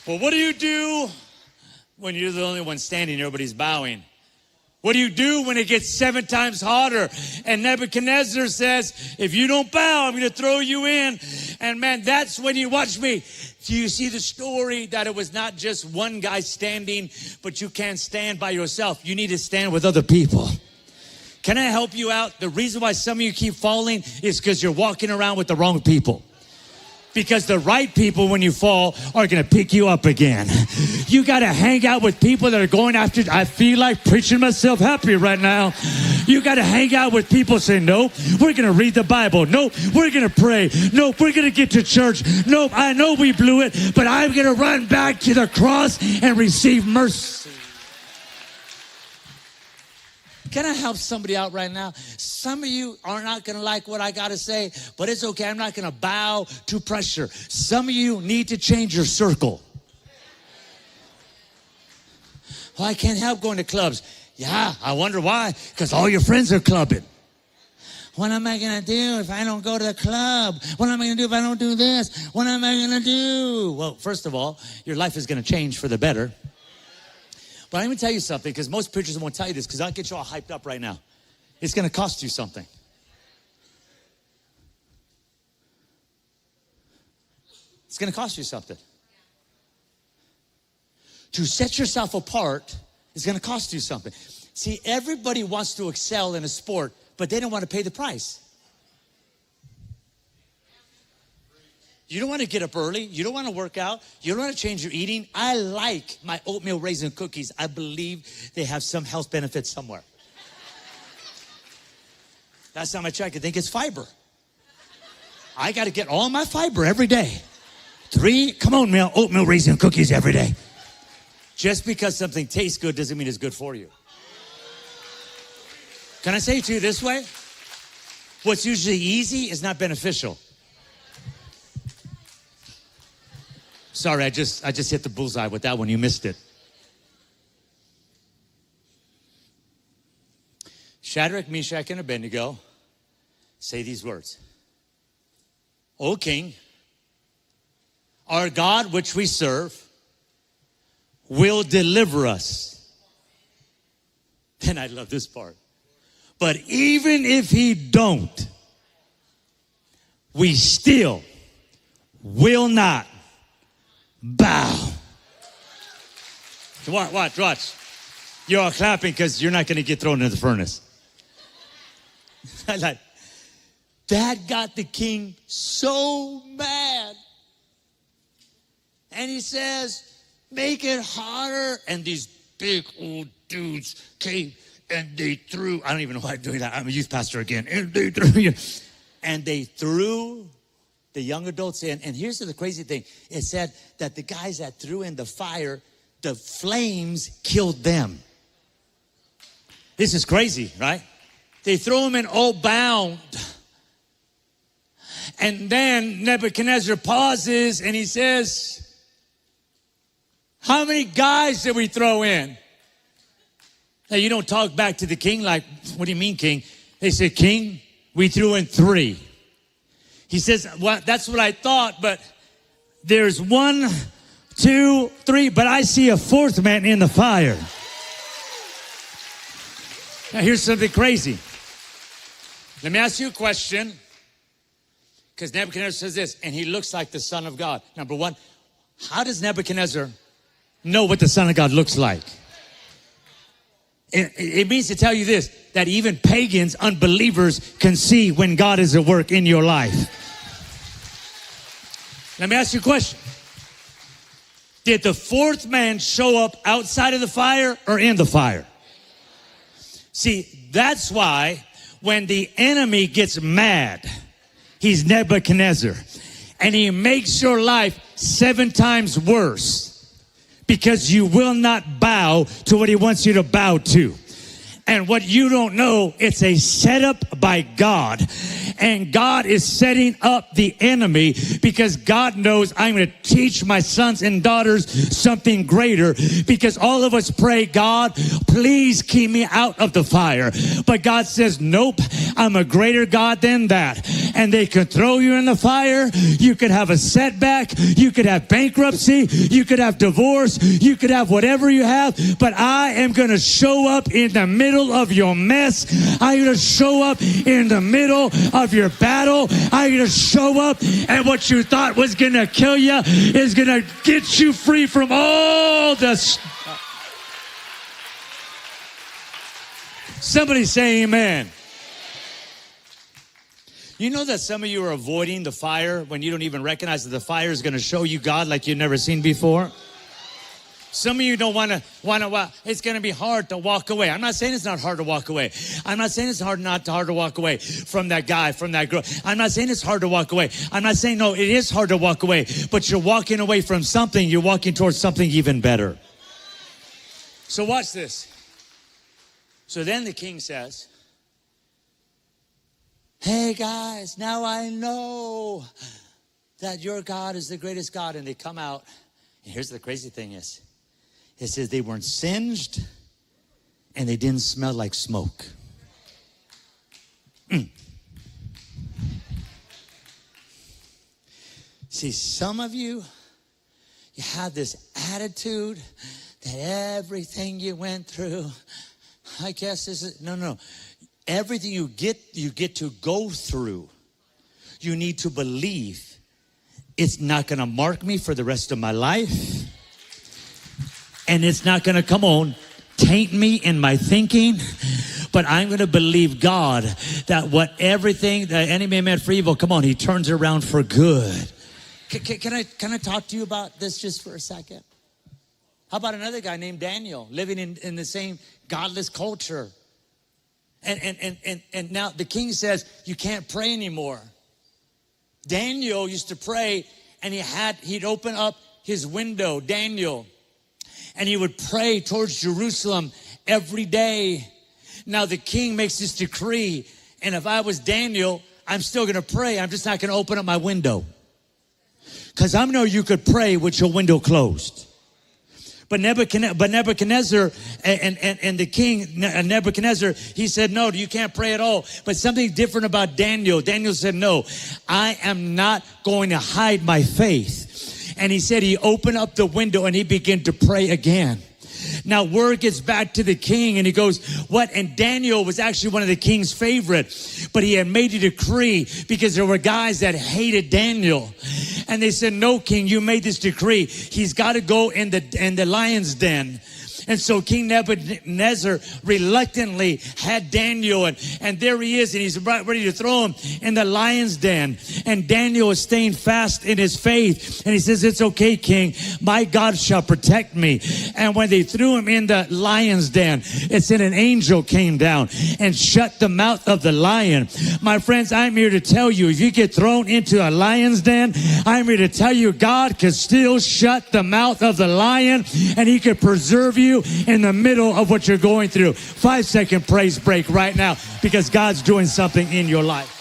Well, what do you do when you're the only one standing, everybody's bowing? What do you do when it gets 7 times hotter? And Nebuchadnezzar says, if you don't bow, I'm going to throw you in. And man, that's when you watch me. Do you see the story that it was not just one guy standing, but you can't stand by yourself. You need to stand with other people. Can I help you out? The reason why some of you keep falling is because you're walking around with the wrong people. Because the right people, when you fall, are going to pick you up again. You got to hang out with people that are going after. I feel like preaching myself happy right now. You got to hang out with people saying, nope, we're going to read the Bible. Nope, we're going to pray. Nope, we're going to get to church. Nope, I know we blew it, but I'm going to run back to the cross and receive mercy. Can I help somebody out right now? Some of you are not going to like what I got to say, but it's okay. I'm not going to bow to pressure. Some of you need to change your circle. Well, I can't help going to clubs. Yeah, I wonder why. Because all your friends are clubbing. What am I going to do if I don't go to the club? What am I going to do if I don't do this? What am I going to do? Well, first of all, your life is going to change for the better. But let me tell you something, because most preachers won't tell you this, because I'll get you all hyped up right now. It's going to cost you something. It's going to cost you something. To set yourself apart is going to cost you something. See, everybody wants to excel in a sport, but they don't want to pay the price. You don't want to get up early. You don't want to work out. You don't want to change your eating. I like my oatmeal raisin cookies. I believe they have some health benefits somewhere. Last time I checked, I think it's fiber. I got to get all my fiber every day. 3, come on, oatmeal raisin cookies every day. Just because something tastes good doesn't mean it's good for you. Can I say it to you this way? What's usually easy is not beneficial. Sorry, I just hit the bullseye with that one. You missed it. Shadrach, Meshach, and Abednego say these words. O King, our God which we serve will deliver us. And I love this part. But even if he don't, we still will not bow. Watch. You're all clapping because you're not going to get thrown into the furnace. That got the king so mad. And he says, make it hotter. And these big old dudes came and they threw, I don't even know why I'm doing that. I'm a youth pastor again. And they threw the young adults in. And here's the crazy thing. It said that the guys that threw in the fire, the flames killed them. This is crazy, right? They throw them in all bound. And then Nebuchadnezzar pauses and he says, how many guys did we throw in? Now, you don't talk back to the king like, what do you mean, king? They say, king, we threw in 3. He says, well, that's what I thought, but there's 1, 2, 3, but I see a 4th man in the fire. Now, here's something crazy. Let me ask you a question, because Nebuchadnezzar says this, and he looks like the Son of God. Number 1, how does Nebuchadnezzar know what the Son of God looks like? It means to tell you this, that even pagans, unbelievers can see when God is at work in your life. Let me ask you a question. Did the 4th man show up outside of the fire or in the fire? See, that's why when the enemy gets mad, he's Nebuchadnezzar, and he makes your life 7 times worse. Because you will not bow to what he wants you to bow to. And what you don't know, it's a setup by God. And God is setting up the enemy because God knows I'm going to teach my sons and daughters something greater. Because all of us pray, God, please keep me out of the fire. But God says, nope, I'm a greater God than that. and they could throw you in the fire. You could have a setback. You could have bankruptcy. You could have divorce. You could have whatever you have. But I am going to show up in the middle of your mess. I'm going to show up in the middle of your battle. I'm going to show up, and what you thought was going to kill you is going to get you free from all the stuff. Somebody say amen. You know that some of you are avoiding the fire when you don't even recognize that the fire is going to show you God like you've never seen before? Some of you don't want to, it's going to be hard to walk away. I'm not saying it's not hard to walk away. I'm not saying it's hard to walk away from that guy, from that girl. I'm not saying it's hard to walk away. I'm not saying, no, it is hard to walk away, but you're walking away from something. You're walking towards something even better. So watch this. So then the king says, hey guys, now I know that your God is the greatest God. And they come out, and here's the crazy thing is, it says they weren't singed and they didn't smell like smoke. See, some of you, you have this attitude that everything you went through, I guess this is, no. Everything you get to go through, you need to believe it's not going to mark me for the rest of my life. And it's not going to, taint me in my thinking. But I'm going to believe God that everything that enemy meant for evil, he turns it around for good. Can I talk to you about this just for a second? How about another guy named Daniel, living in the same godless culture? And now the king says, you can't pray anymore. Daniel used to pray, and he'd open up his window, Daniel, and he would pray towards Jerusalem every day. Now the king makes this decree, and if I was Daniel, I'm still going to pray. I'm just not going to open up my window. Because I know you could pray with your window closed. But Nebuchadnezzar and the king, Nebuchadnezzar, he said, no, you can't pray at all. But something different about Daniel. Daniel said, no, I am not going to hide my faith. And he said he opened up the window and he began to pray again. Now word gets back to the king and he goes, what? And Daniel was actually one of the king's favorite, but he had made a decree because there were guys that hated Daniel. And they said, no, king, you made this decree. He's got to go in the lion's den. And so King Nebuchadnezzar reluctantly had Daniel, and there he is, and he's ready to throw him in the lion's den. And Daniel is staying fast in his faith, and he says, it's okay, king, my God shall protect me. And when they threw him in the lion's den, it said an angel came down and shut the mouth of the lion. My friends, I'm here to tell you, if you get thrown into a lion's den, I'm here to tell you, God can still shut the mouth of the lion, and he can preserve you in the middle of what you're going through. 5-second praise break right now because God's doing something in your life.